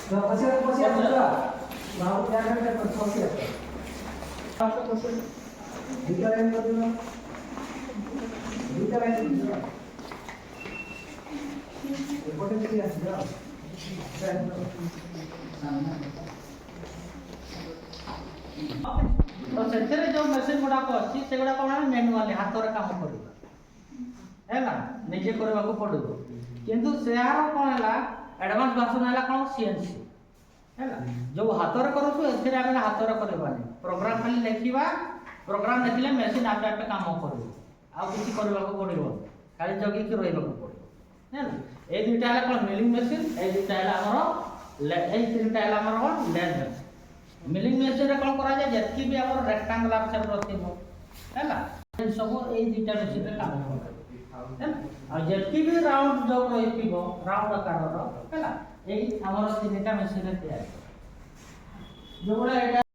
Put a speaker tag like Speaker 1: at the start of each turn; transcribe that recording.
Speaker 1: पसी आता भाव त्या करता पण पसी आता आता कसं डिझाइन करतो ना डिझाइन पोटेंशियल असतं
Speaker 2: तो ସେଥିରେ ଯୋଉ ମେସିନ୍ ଗୁଡାକ ଅଛି ସେଗୁଡା କଣ ମ୍ୟାନୁଆଲି ହାତରେ କାମ କରିବ ହେଲା ନିଜେ କରିବାକୁ ପଡିବ କିନ୍ତୁ ସେହାର କଣ ହେଲା ଆଡଭାନ୍ସ ଭର୍ସନ ହେଲା କଣ ସିଏନସି ହେଲା ଯୋଉ ହାତରେ କରୁଛୁ ଏଥିରେ ଆମେ ହାତରେ କରିବାନି ପ୍ରୋଗ୍ରାମ ଖାଲି ଲେଖିବା ପ୍ରୋଗ୍ରାମ ଲେଖିଲେ ମେସିନ୍ ଆପେ ଆପେ କାମ କରିବ ଆଉ କିଛି କରିବାକୁ ପଡିବ ଖାଲି ଜଗିକି ରହିବାକୁ ପଡିବ ହେଲା এই দুইটা ହେଲା କଣ ମିଲିଂ ମେସିନ୍ এই দুইটা ହେଲା ଆମର এই ତିନିଟା ହେଲା ଆମର କଣ ଲେଡ୍ ମେସିନ୍ मिलिंग मेसिन रे कोन करा जाय जति भी हमर रेक्टेंगुलर शेप रथिबो हैला सब ए दुटा मेसिन रे काम करबो हैला आ जति भी राउंड जो रहिबो राउंड आकार रो हैला ए हमर तीनटा मेसिन रे तैयार जोबोला